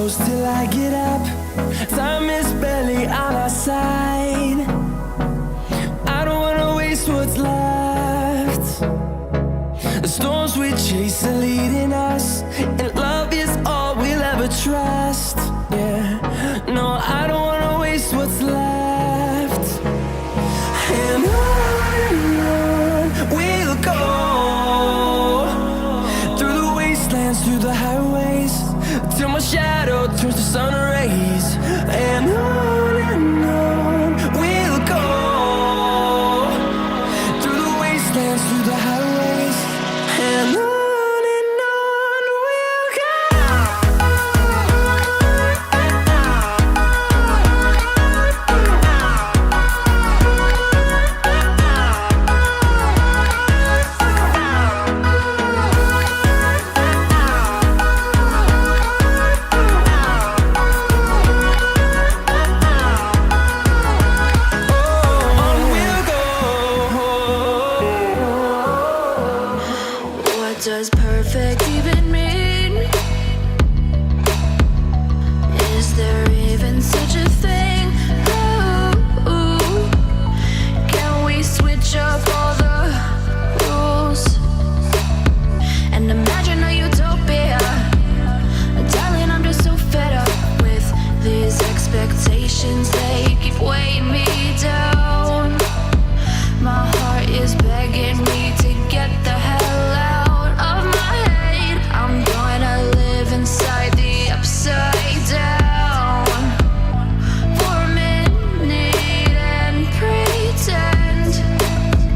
close till I get up. Time is barely on our side. I don't wanna waste what's left. The storms we chase are leading us, and love is all we'll ever trust. Yeah, no, I don't wanna waste what's left. And on we'll go, through the wastelands, through the highways, till my shadow turns to sun rays. And on we'll go, through the wastelands, through the highways, and on we'll go. Does perfect even mean? Is there even such a thing? Ooh, can we switch up all the rules and imagine a utopia? Darling, I'm just so fed up with these expectations. They keep weighing me down. My heart is begging me to get the hell out. I'm gonna live inside the upside down for a minute and pretend,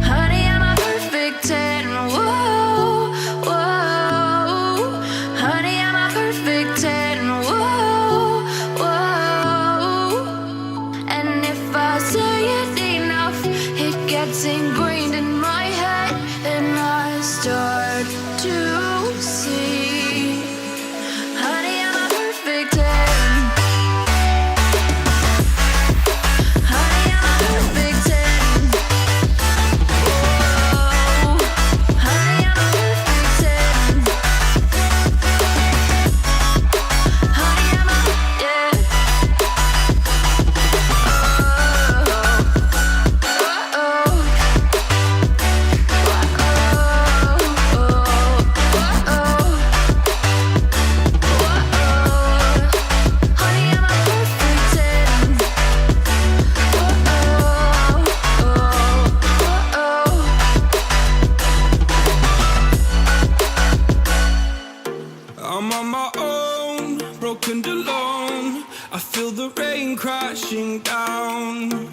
honey, I'm a perfect 10. Whoa, whoa, honey, I'm a perfect 10. Whoa, whoa, and if I say it enough, it gets ingrained in my head, and I start to see, honey, I'm a perfect 10. Honey, I'm a perfect 10. Whoa, honey, I'm a perfect 10. Honey, I'm a, yeah. I'm on my own, broken and alone. I feel the rain crashing down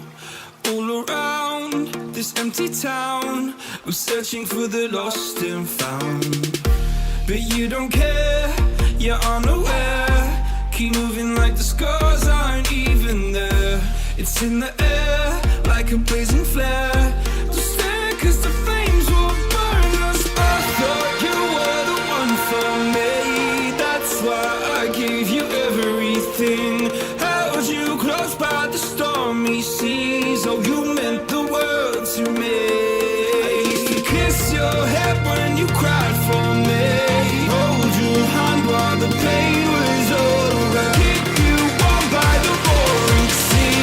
all around this empty town. I'm searching for the lost and found, but you don't care, you're unaware. Keep moving like the scars aren't even there. It's in the air like a blazing flare. Just stare, 'cause the flames will burn us. I thought you were the one for me. That's why I gave you everything. Held you close by the stormy seas. Oh, you meant the world to me. I used to kiss your head when you cried for me. Hold your hand while the pain was over. Keep you warm by the roaring sea.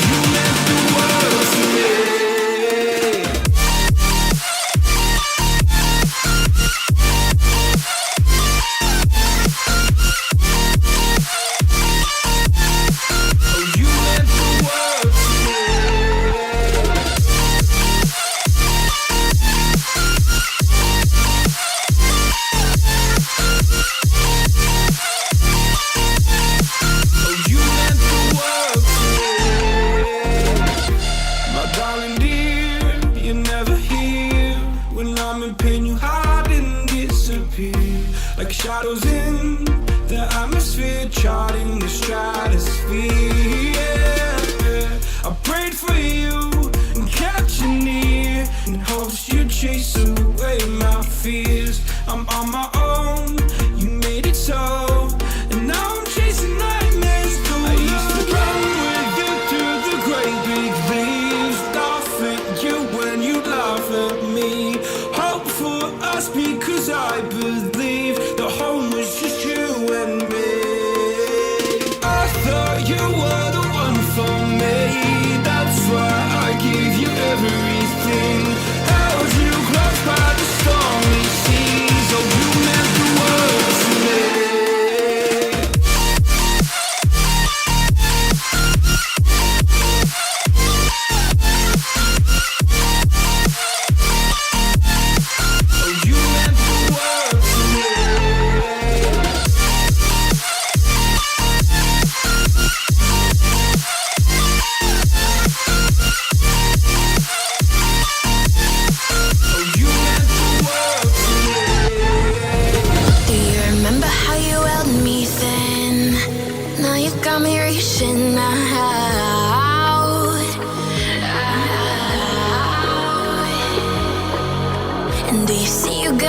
You meant the world to me. Like shadows in the atmosphere, charting the stratosphere. Yeah. I prayed for you and kept you near, in hopes you'd chase away my fears. I'm on my own, you made it so, and now I'm chasing nightmares too. I used to run with you through the great big leaves, laugh at you when you laugh at me. Hope for us because I believe the home was just you and me.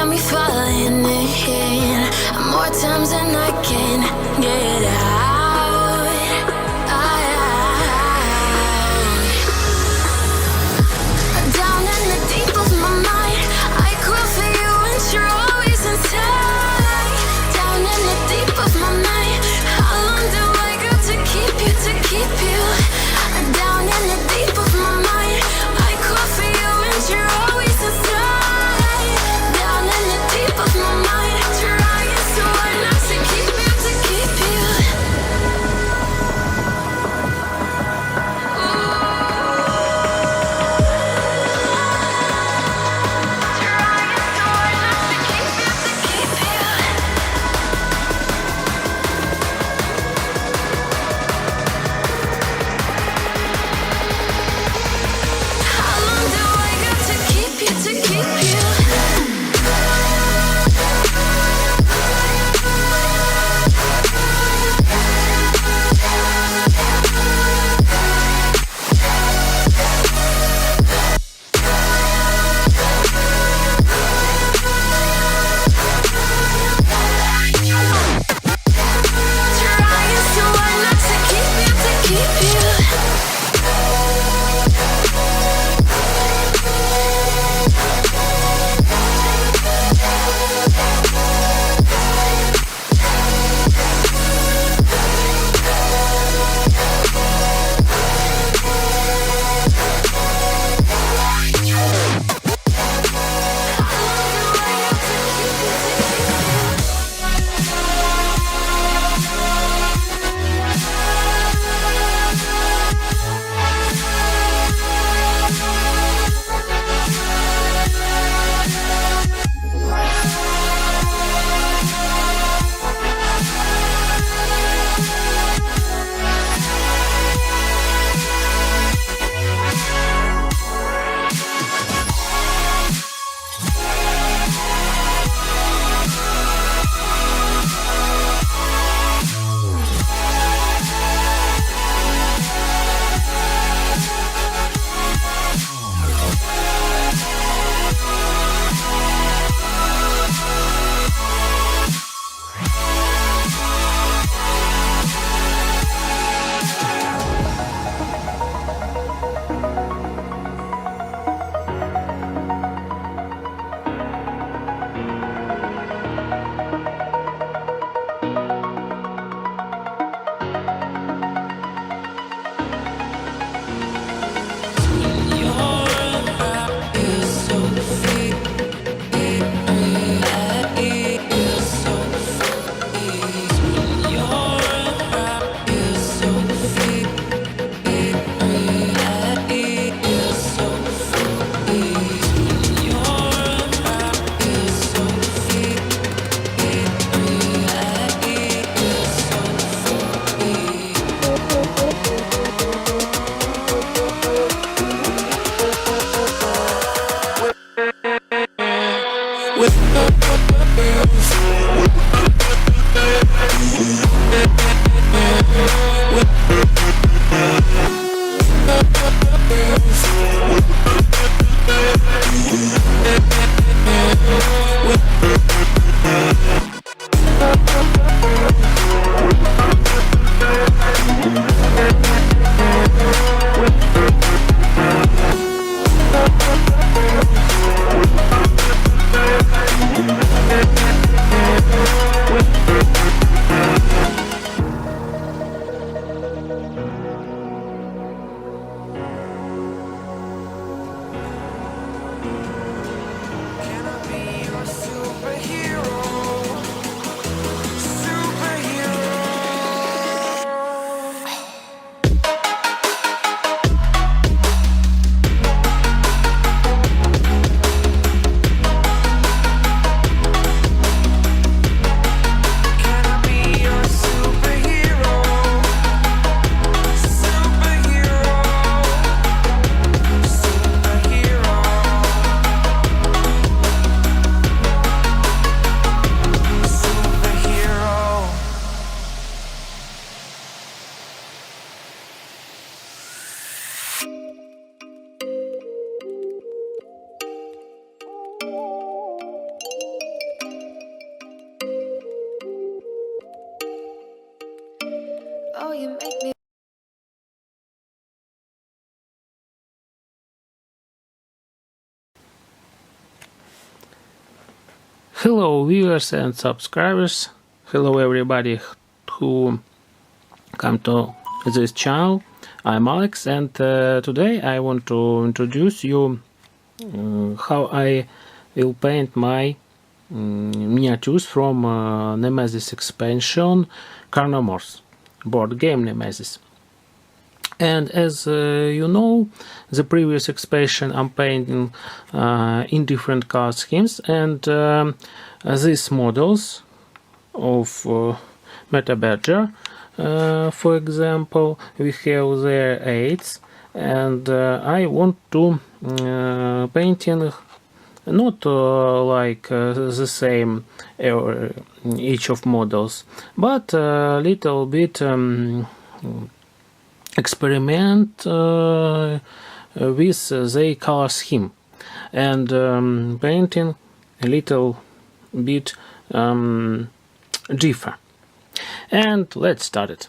got me falling in more times than I can get out. Down in the deep of my mind, I crawl for you and you're always inside. Down in the deep of my mind, how long do I got to keep you, to keep you? Down in the deep of my mind, I crawl for you and you're always inside. Down in the deep of my mind, trying so hard not to keep you, to keep you. How long do I got to keep you, to keep you? Trying so hard not to keep you, to keep you. Can I be your superhero? Oh, you make me. Hello viewers and subscribers, hello everybody who come to this channel. I'm Alex, and today I want to introduce you how I will paint my miniatures from Nemesis expansion Carnomorphs, board game Nemesis. And as you know, the previous expansion I'm painting in different color schemes, and these models of Meta Badger, for example, we have their aids, and I want to painting not like the same each of models, but a little bit experiment with the color scheme and painting a little bit differ. And let's start it.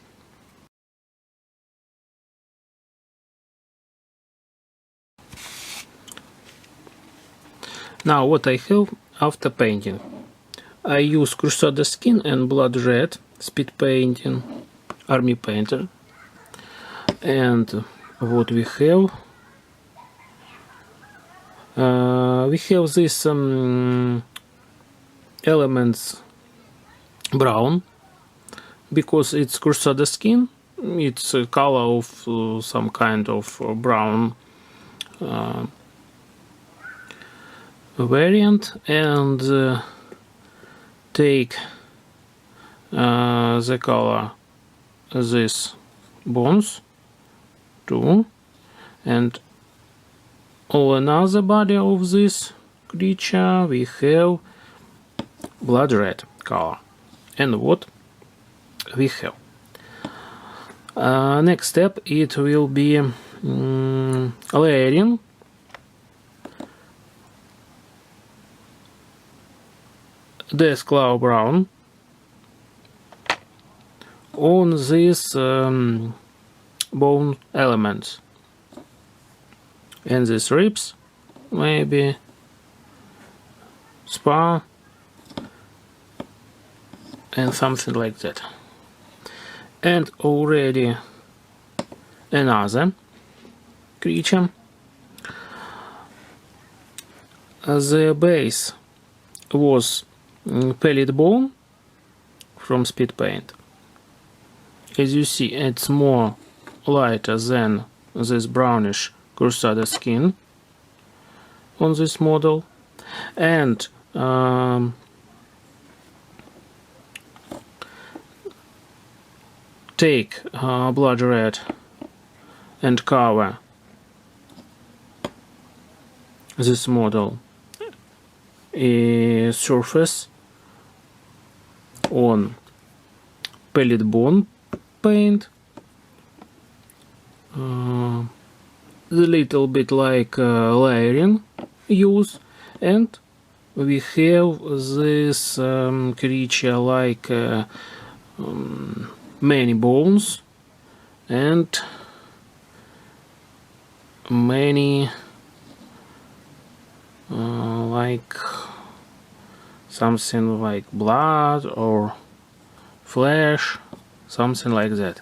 Now what I have after painting. I use Crusader skin and blood red speed painting army painter. And what we have these elements brown, because it's Crusader skin, it's a color of some kind of brown variant, and take the color this bones too, and all another body of this creature we have blood red color. And what we have next step, it will be layering Death Claw brown on these bone elements, and these ribs, maybe spar and something like that. And already another creature. The base was pellet bone from speed paint. As you see, it's more lighter than this brownish Crusader skin on this model, and take blood red and cover this model surface on pellet bone paint, a little bit like layering use, and we have this creature like many bones and many like something like blood or flesh, something like that.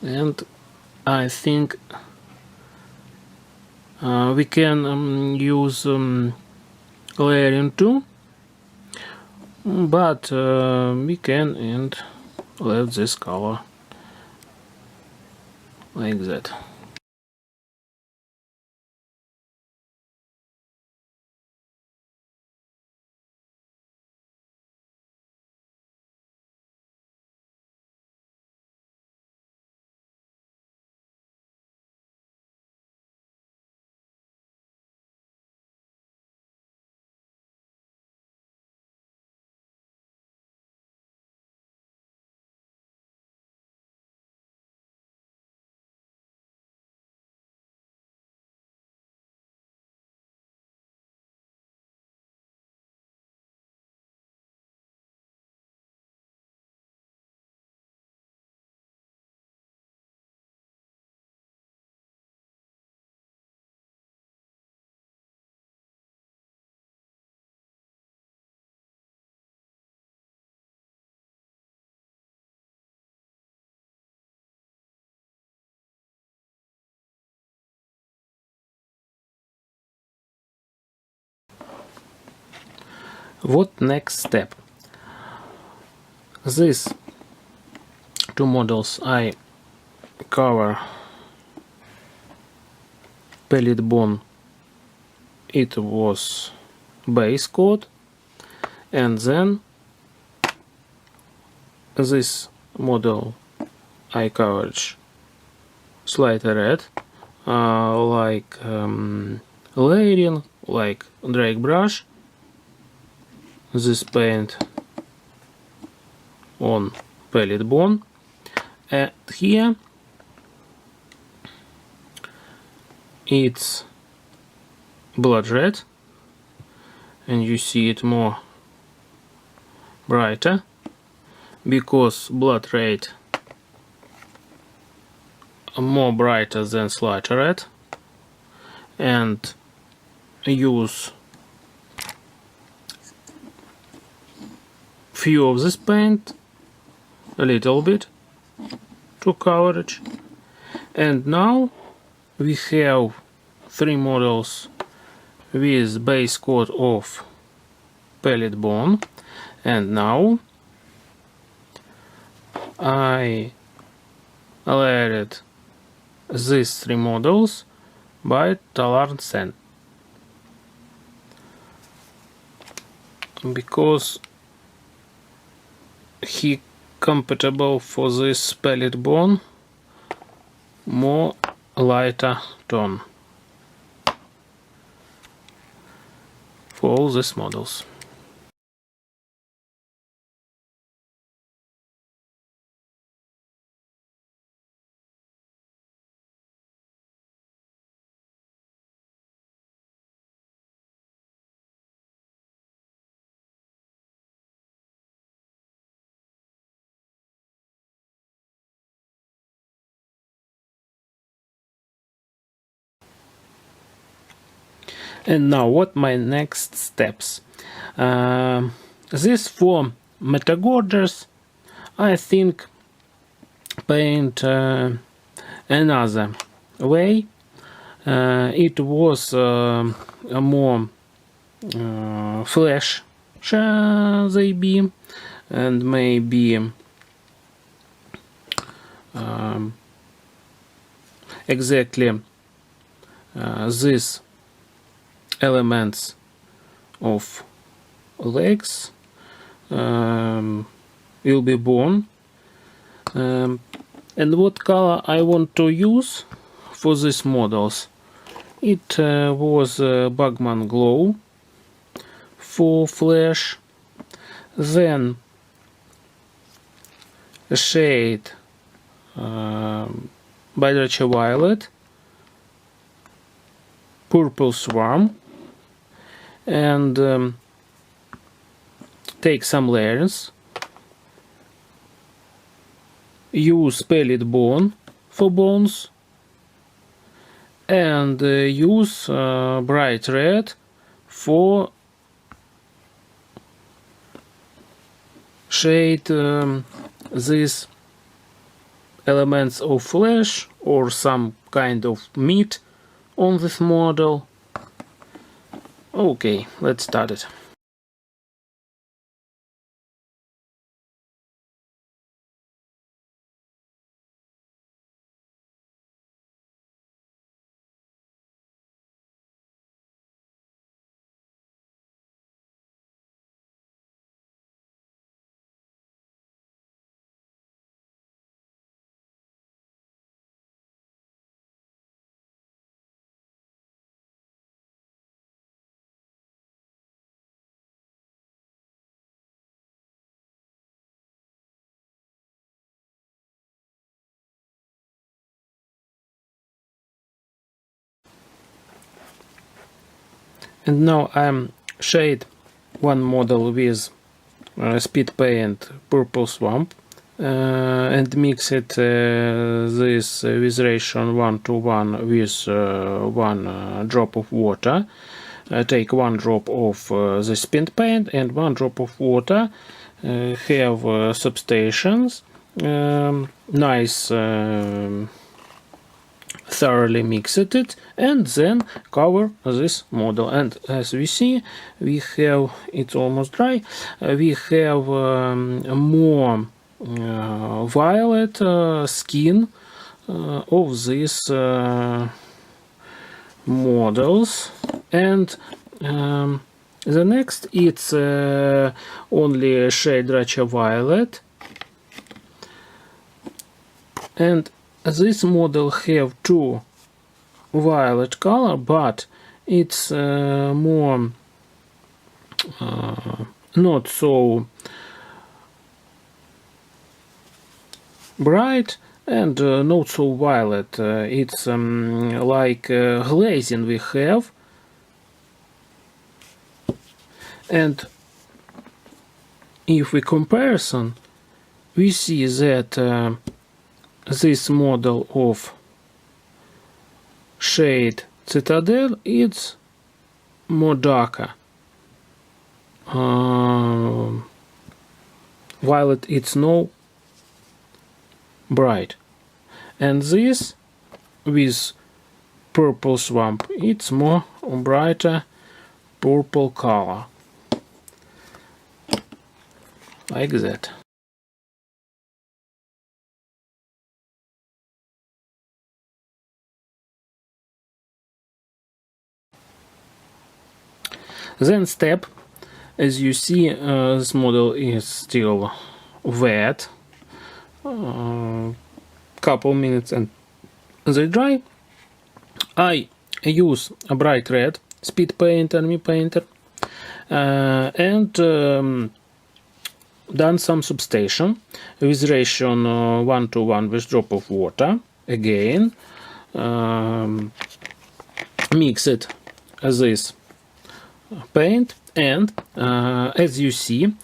And I think we can use layering too, but we can and leave this color like that. What next step? These two models I cover pellet bone. It was base coat, and then this model I covered slightly red, like layering, like drag brush. This paint on pellet bone, and here it's blood red, and you see it more brighter because blood red more brighter than slighter red, and use few of this paint, a little bit to cover it. And now we have three models with base coat of pellet bone, and now I layered these three models by tolerant sand, because he compatible for this pellet bone more lighter tone for all these models. And now what my next steps? This for Metagorgers, I think paint another way. It was a more flash they be, and maybe exactly these elements of legs will be born. And what color I want to use for these models? It was Bagman Glow for flash, then a shade Bydroche Violet, Purple Swarm, and take some layers. Use pellet bone for bones, and use bright red for shade these elements of flesh or some kind of meat on this model. Okay, let's start it. And now I'm shade one model with speed paint Purple Swamp and mix it this with ratio 1:1 with 1 drop of water. Take 1 drop of the speed paint and 1 drop of water. Have substations, nice thoroughly mixed it, and then cover this model. And as we see, we have, it's almost dry, we have more violet skin of these models. And the next, it's only shade richer violet, and this model have two violet color, but it's more not so bright and not so violet. It's like glazing we have, and if we comparison, we see that this model of shade Citadel is more darker. Violet it's no bright, and this with purple swamp it's more brighter purple color, like that. Then step, as you see, this model is still wet, couple minutes and they dry. I use a bright red speed paint Army Painter and done some substation with ratio 1:1 with drop of water. Again, mix it this paint, and as you see,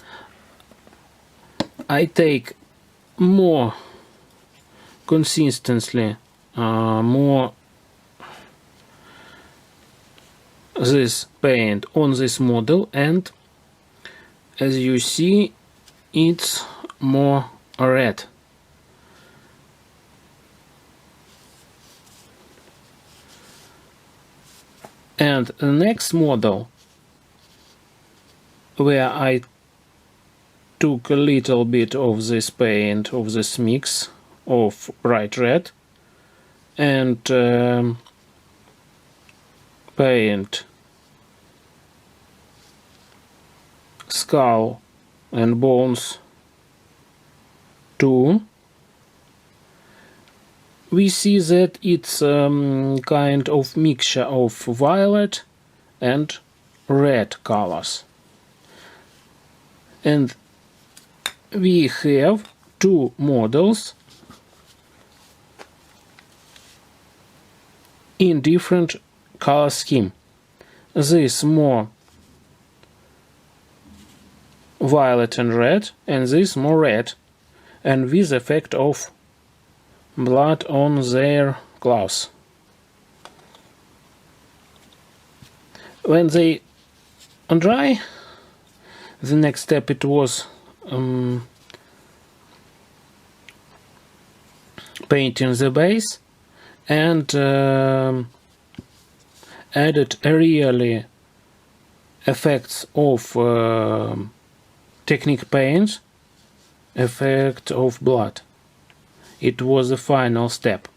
I take more consistently more this paint on this model, and as you see it's more red. And the next model, where I took a little bit of this paint, of this mix of bright red, and paint skull and bones too, we see that it's kind of mixture of violet and red colors. And we have two models in different color scheme. This more violet and red, and this more red, and with effect of blood on their clothes. When they dry, the next step it was painting the base, and added really effects of technique paint, effect of blood. It was the final step.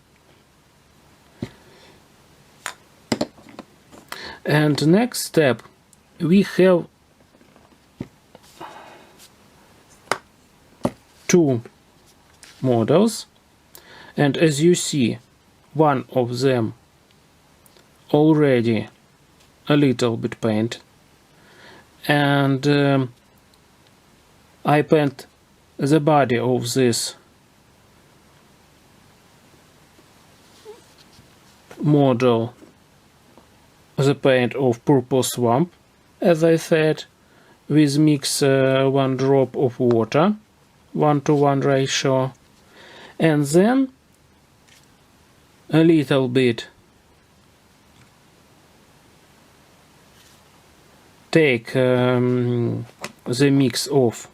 And next step, we have two models, and as you see, one of them already a little bit paint, and I paint the body of this model, the paint of purple swamp, as I said, with mix 1 drop of water, 1:1 ratio, and then a little bit take the mix of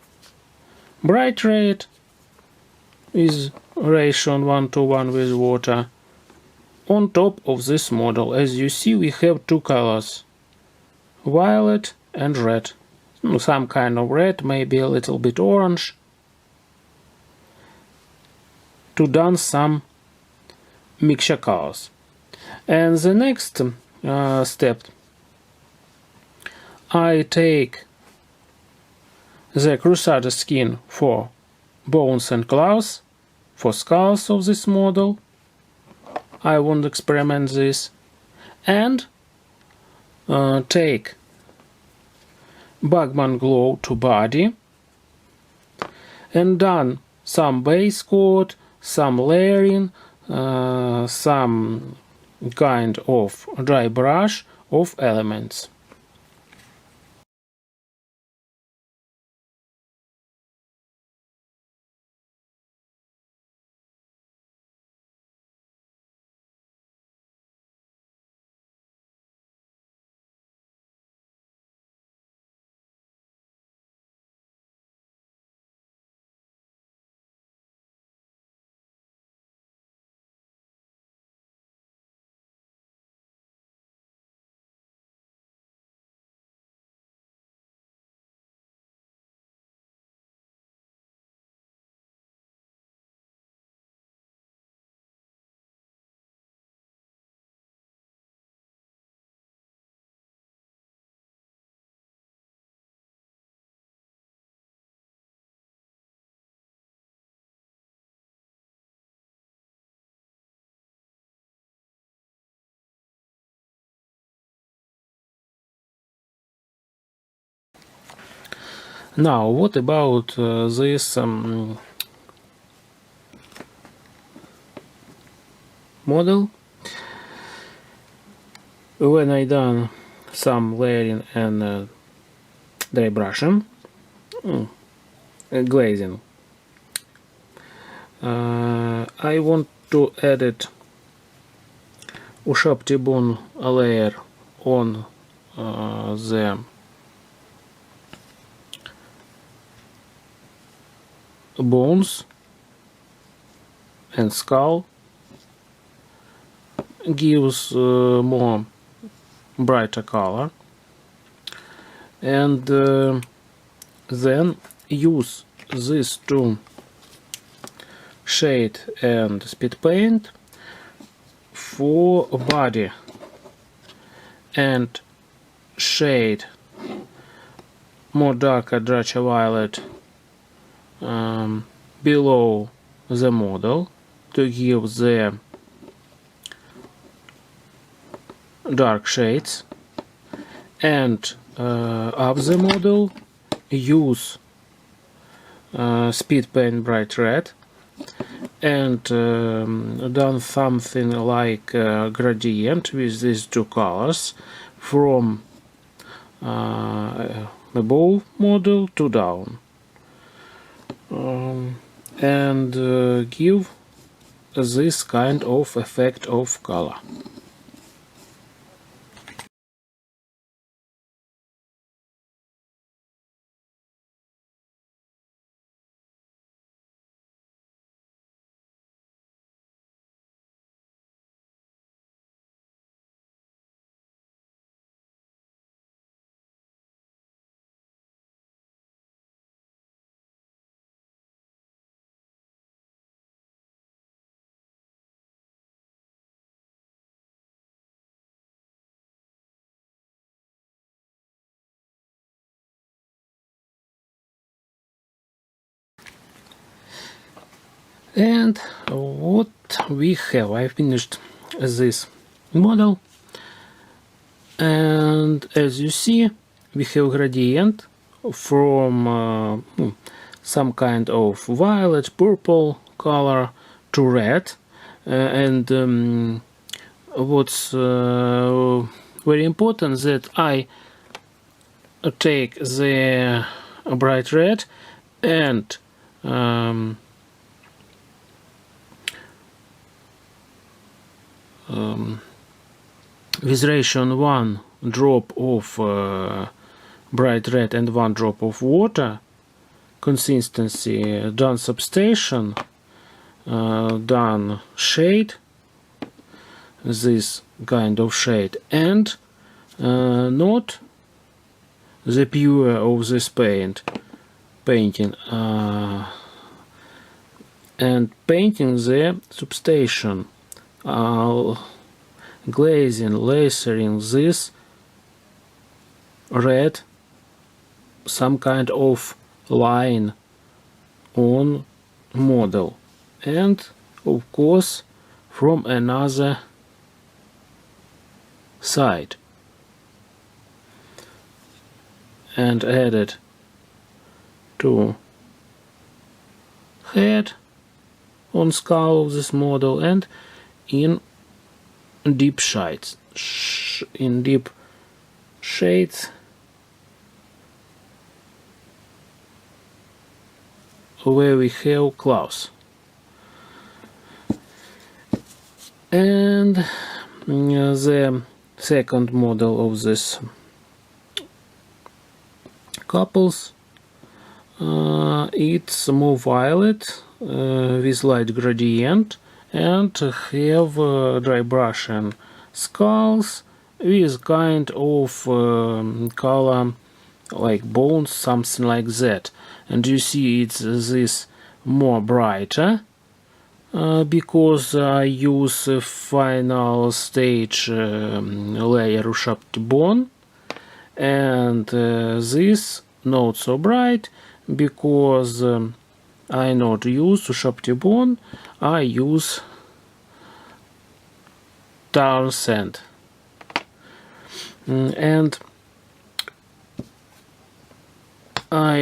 bright red with ratio 1:1 with water on top of this model. As you see, we have two colors, violet and red. Some kind of red, maybe a little bit orange, to done some mixture colors. And the next step, I take the Crusader skin for bones and claws, for skulls of this model. I want to experiment this, and take Bagman glow to body, and done some base coat, some layering, some kind of dry brush of elements. Now, what about this model? When I done some layering and dry brushing, glazing, I want to edit Ushaptibun layer on the bones and skull. Gives more brighter color, and then use these two shade and speed paint for body, and shade more darker Dracha Violet below the model to give the dark shades, and of the model use speed paint bright red, and done something like gradient with these two colors from above model to down, and give this kind of effect of color. And what we have, I finished this model, and as you see, we have gradient from some kind of violet, purple color to red, and what's very important that I take the bright red and with ratio 1 drop of bright red and 1 drop of water consistency, done substation, done shade, this kind of shade, and not the pure of this painting, and painting the substation, glazing, lasering this red, some kind of line on model, and of course from another side, and added to head on skull of this model, and in deep shades, where we have claws. And the second model of this couples, it's more violet with light gradient, and have dry brushing skulls with kind of color like bones, something like that. And you see it's this more brighter because I use a final stage layer Ushabti bone, and this not so bright because I not use Ushabti bone, I use tar sand. And I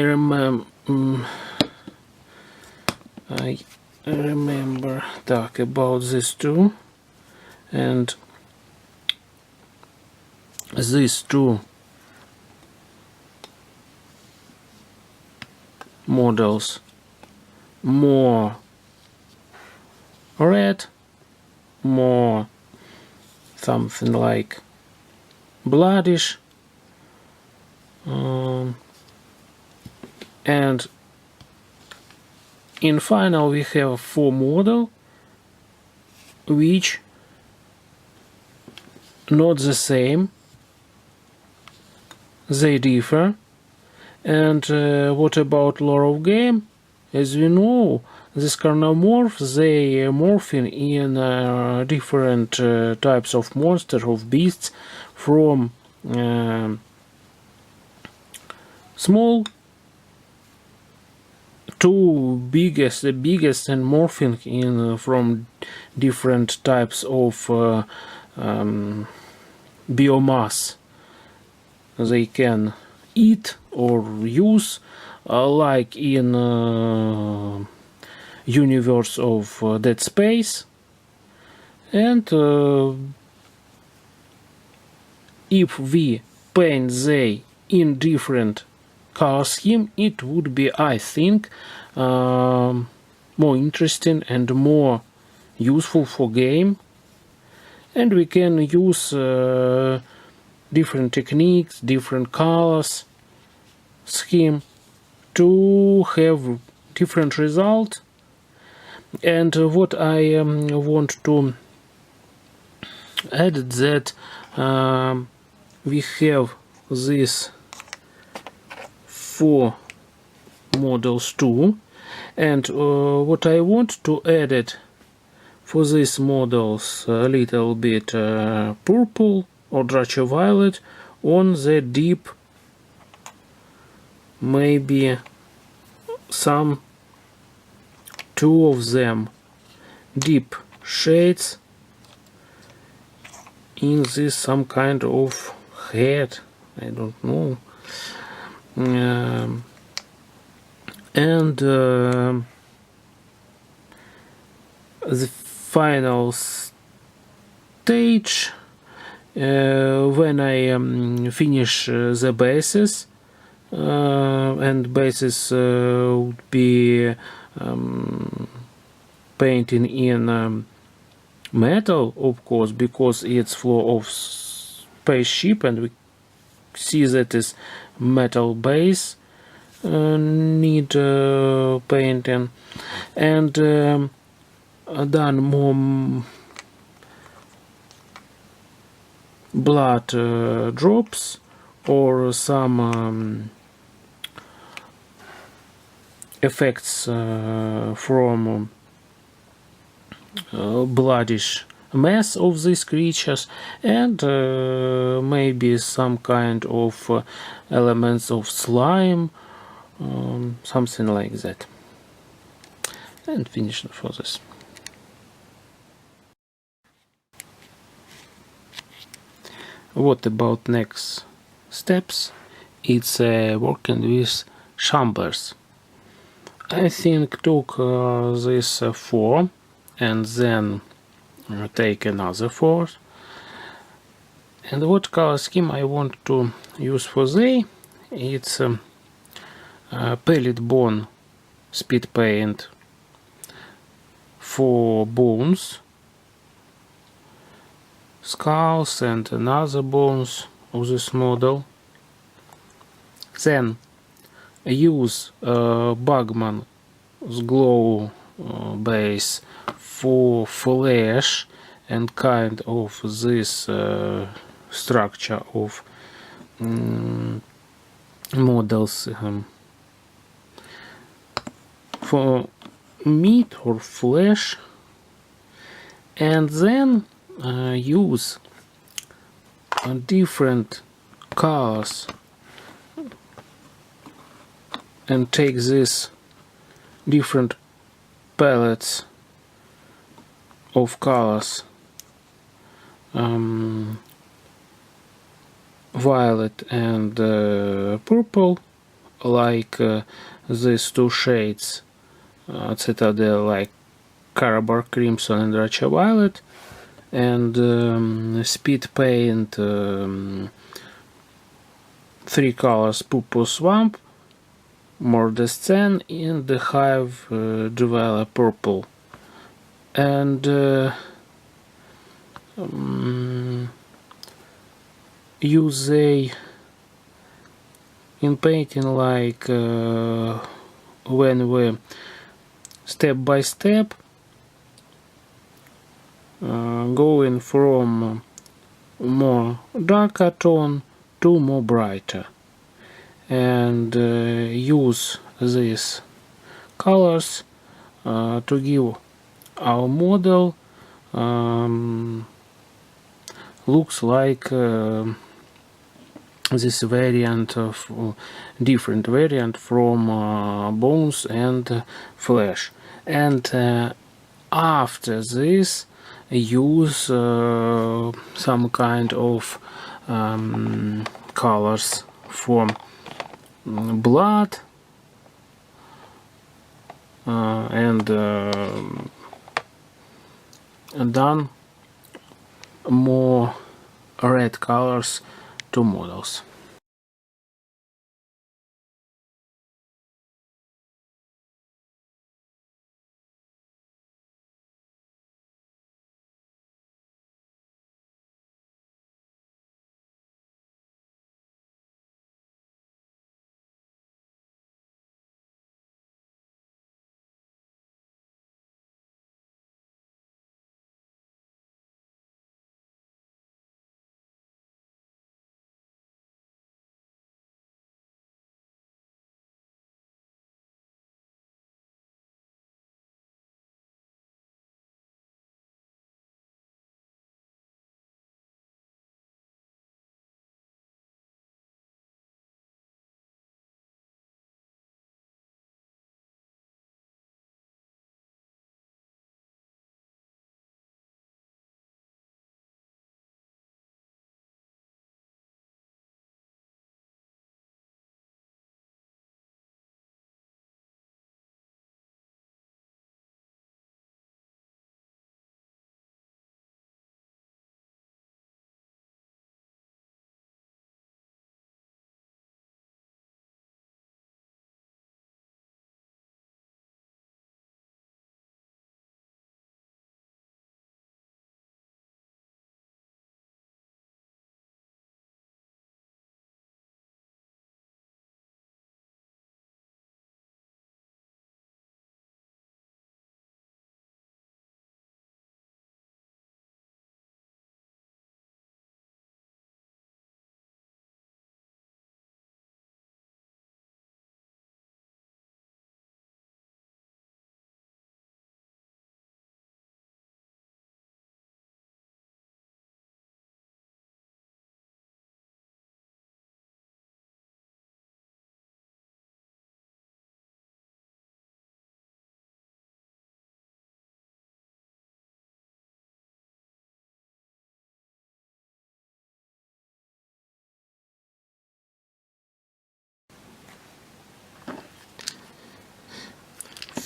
remember talk about this too, and these two models more red, more something like bloodish, and in final we have 4 model which not the same, they differ. And what about lore of game? As we know, these Carnomorphs, they morphing in different types of monsters, of beasts, from small to the biggest, and morphing in from different types of biomass they can eat or use, like in universe of Dead Space. And if we paint they in different color scheme, it would be, I think, more interesting and more useful for game. And we can use different techniques, different colors scheme to have different result. And what I want to add that we have these 4 models too, and what I want to add it for these models a little bit purple or Draco violet on the deep, maybe some 2 of them deep shades in this some kind of head, I don't know. And the final stage, when I finish the bases, and bases would be painting in metal, of course, because it's floor of spaceship, and we see that is metal base need painting, and done more blood drops or some effects from bloodish mess of these creatures, and maybe some kind of elements of slime, something like that. And finish for this. What about next steps? It's working with shamblers. I think took this 4 and then take another 4. And what color scheme I want to use for they? It's pellet bone speed paint for bones, skulls and another bones of this model. Then use Bagman's glow base for flesh and kind of this structure of models for meat or flesh, and then use different colors and take these different palettes of colors, violet and purple, like these two shades, Citadel, like Carabar Crimson and Racha Violet, and speed paint 3 colors Purple Swamp, Mordescen, in the Hive Dweller Purple, and use they in painting like when we step by step going from more darker tone to more brighter, and use these colors to give our model looks like this variant of different variant from bones and flesh. And after this, use some kind of colors from blood and done more red colors to models.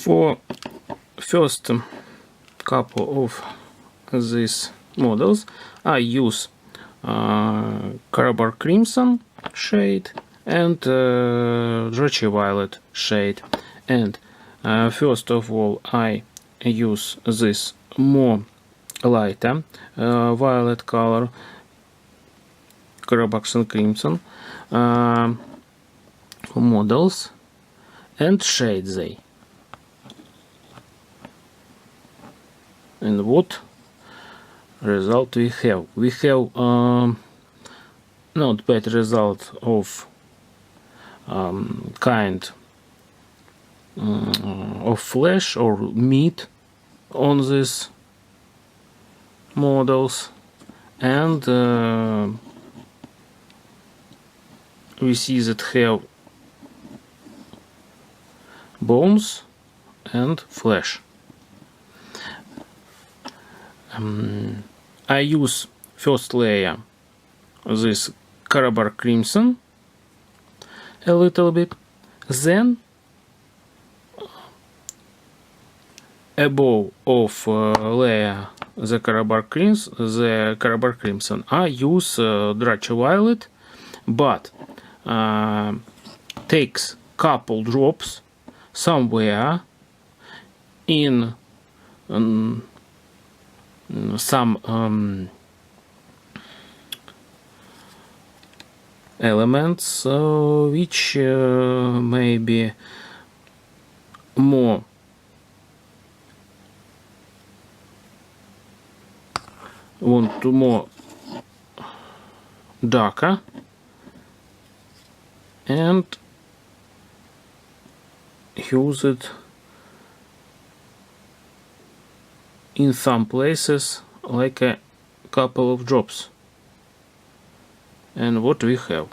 For first couple of these models, I use Carabar Crimson shade and Dratchy Violet shade. And first of all, I use this more lighter violet color, Carabar Crimson models, and shade they. And what result we have? We have not bad result of kind of flesh or meat on these models, and we see that have bones and flesh. I use first layer this Carabar Crimson a little bit, then above of layer the Carabar Crimson I use Dratchy Violet, but takes couple drops somewhere in some elements which may be more darker, and use it in some places like a couple of drops. And what we have?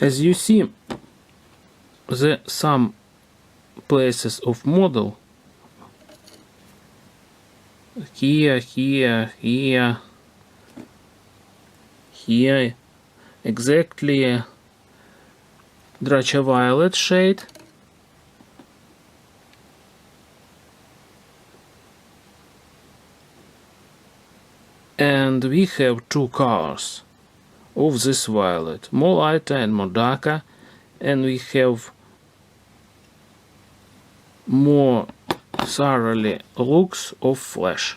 As you see, some places of model here, exactly Dratchy Violet shade, and we have two colors of this violet, more lighter and more darker, and we have more thoroughly looks of flesh.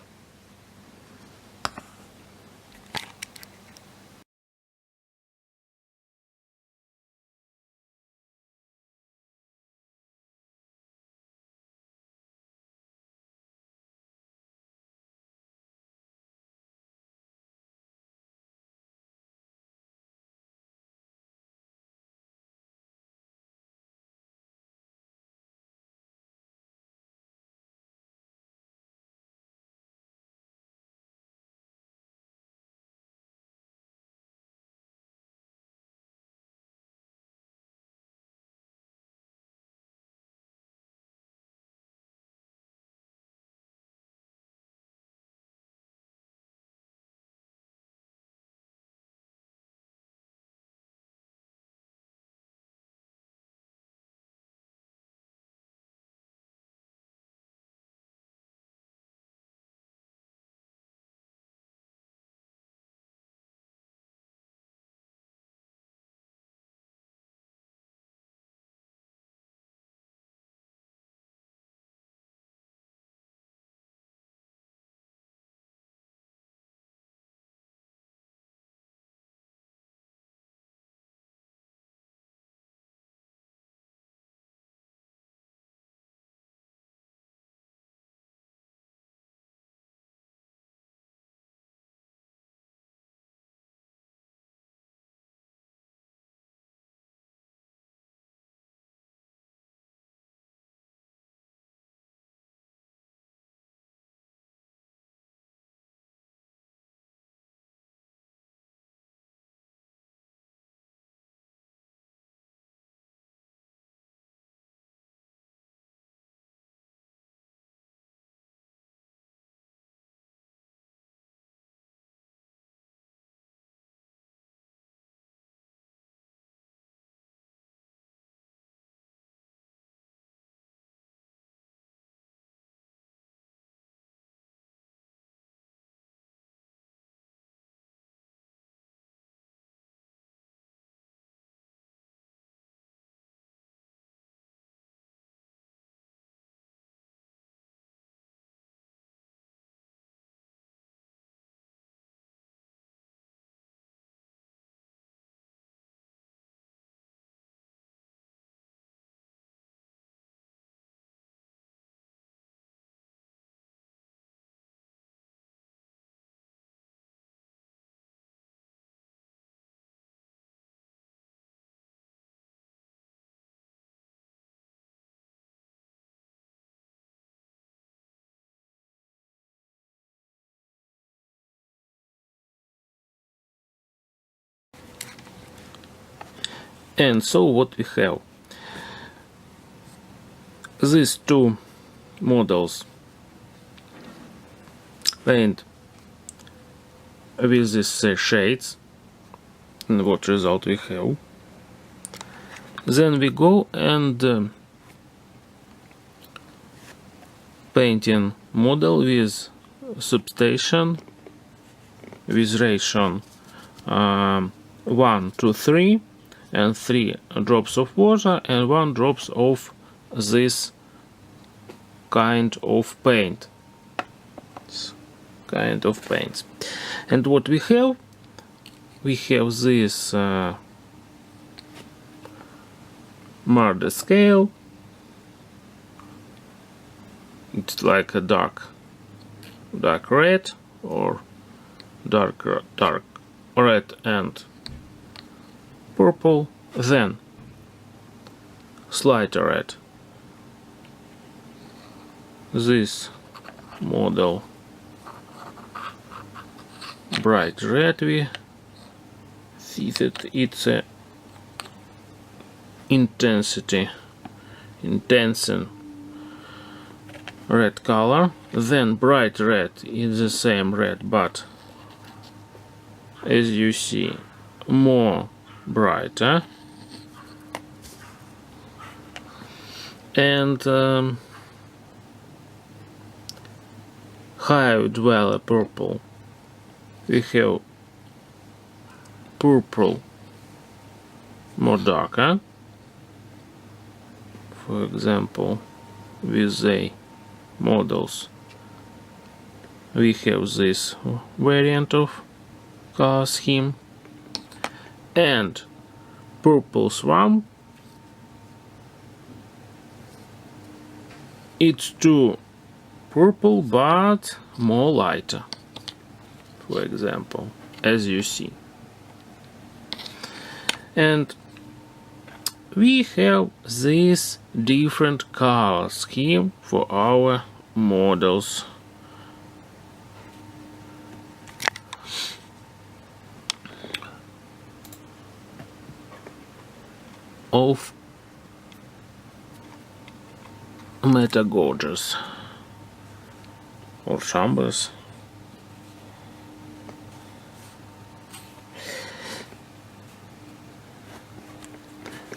And so what we have? These two models paint with these shades, and what result we have. Then we go and painting model with substation with ratio 1 to 3 and 3 drops of water and 1 drops of this kind of paint. And what we have this Marder scale. It's like a dark red or dark red and purple, then slighter red. This model bright red, we see that it's a intensing red color. Then bright red is the same red, but as you see, more brighter. And high dweller purple. We have purple more darker. For example, with the models we have this variant of color scheme. And purple swamp, it's too purple but more lighter, for example, as you see. And we have this different color scheme for our models. Of Meta Gorgeous or Chambers.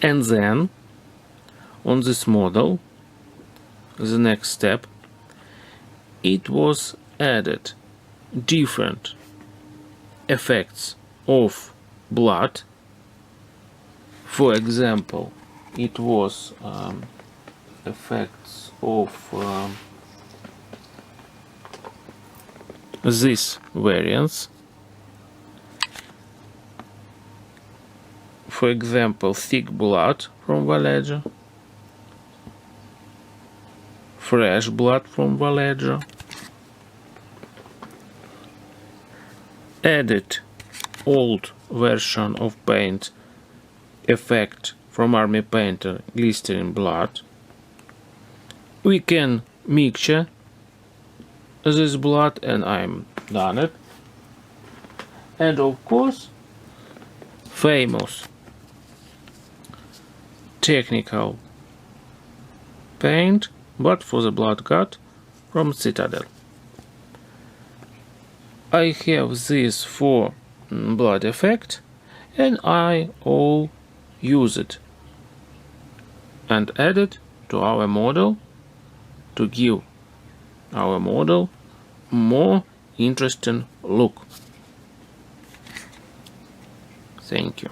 And then on this model, the next step, it was added different effects of blood. For example, it was effects of this variance. For example, thick blood from Vallejo, fresh blood from Vallejo, added old version of paint effect from Army Painter Glycerin blood. We can mixture this blood, and I'm done it. And of course, famous technical paint, but for the blood god from Citadel. I have this for blood effect, and I all use it and add it to our model to give our model more interesting look. Thank you.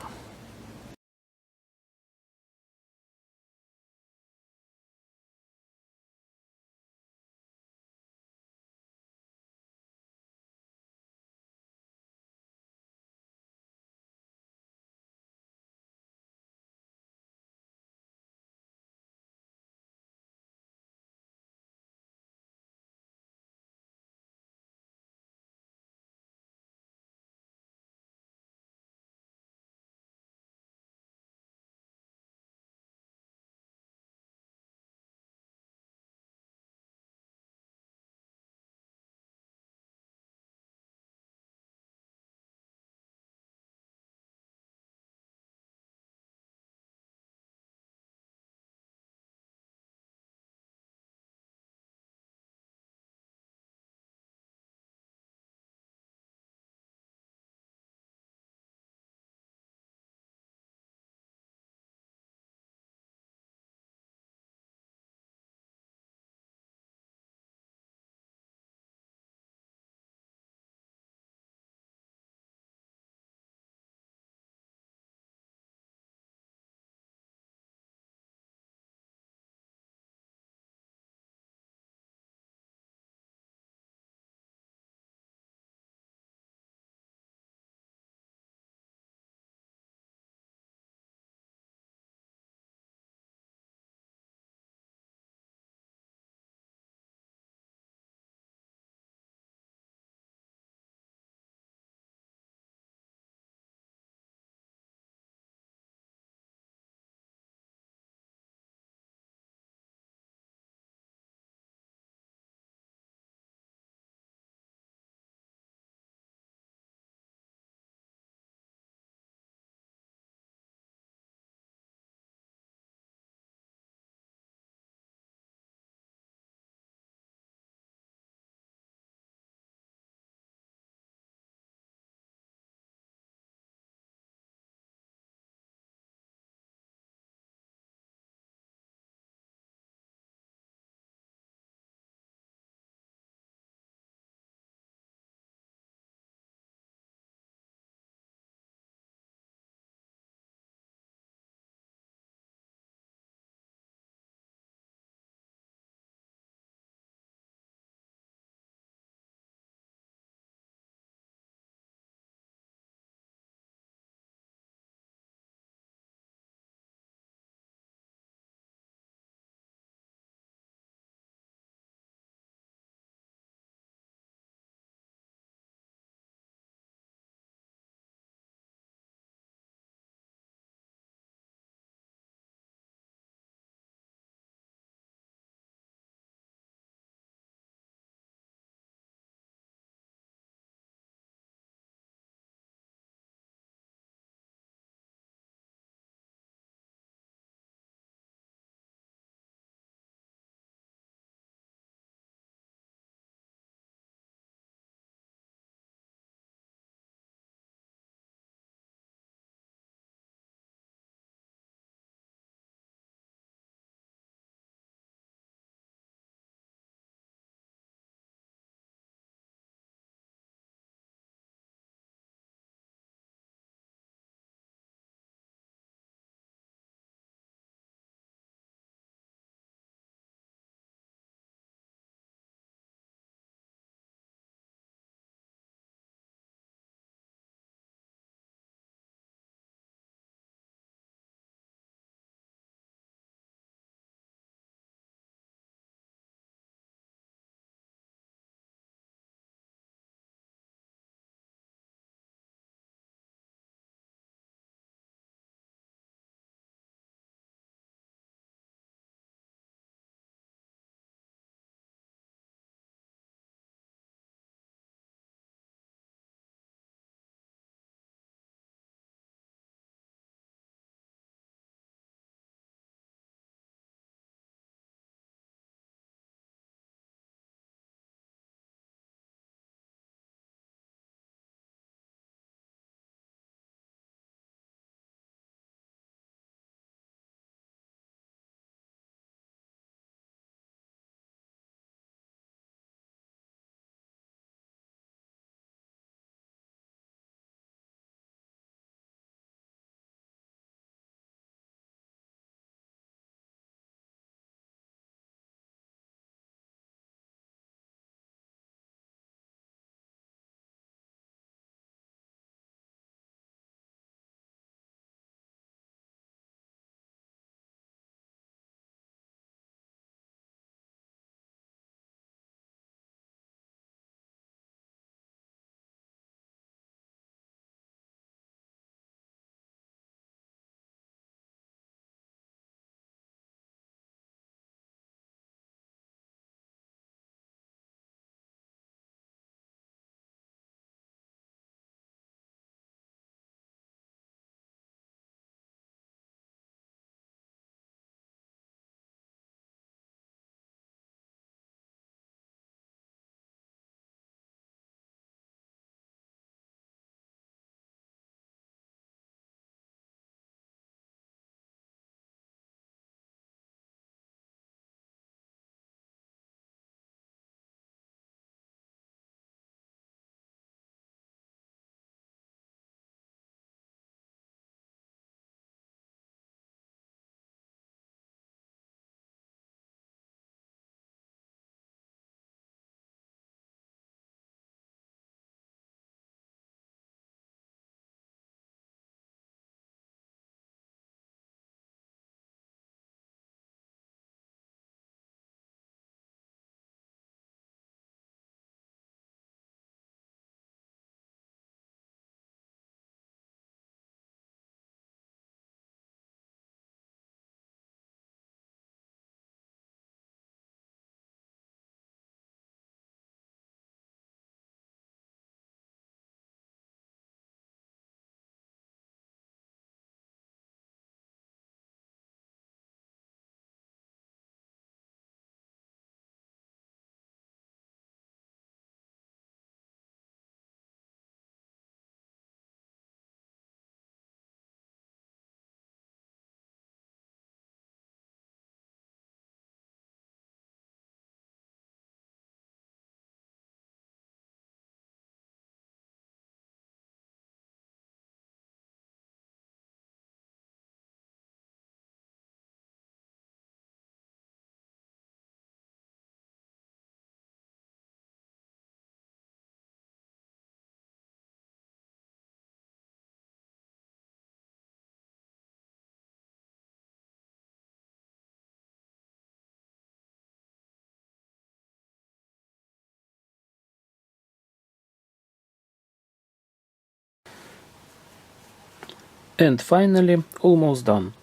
And finally, almost done.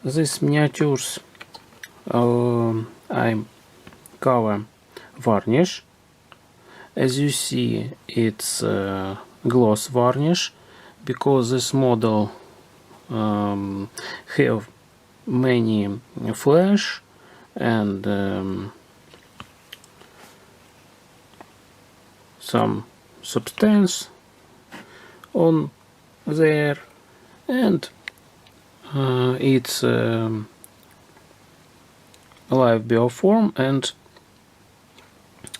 These miniatures I cover varnish. As you see, it's gloss varnish, because this model have many flash and some substance on there, and it's live bioform, and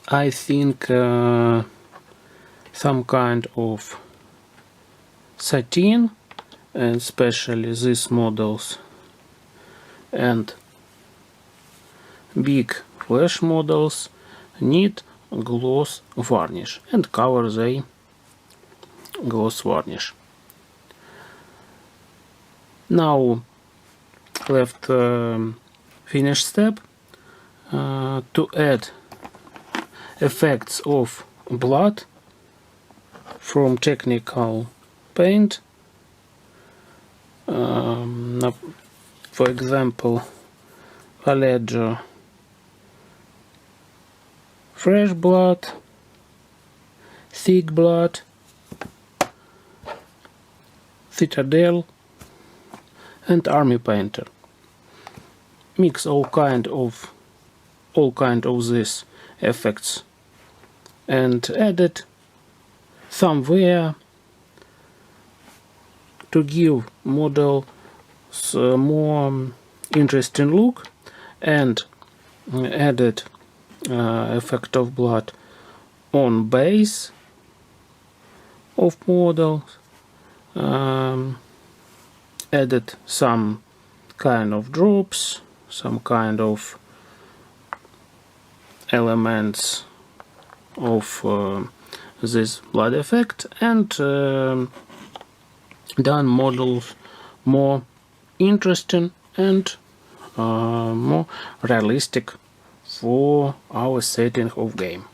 I think some kind of satin, and especially these models and big flash models need gloss varnish, and cover they gloss varnish. Now left finish step to add effects of blood from technical paint. For example, Vallejo fresh blood, thick blood, Citadel, and Army Painter. Mix all kind of these effects and add it somewhere to give model more interesting look, and added effect of blood on base of model, added some kind of drops, some kind of elements of this blood effect, and done models more interesting and more realistic for our setting of game.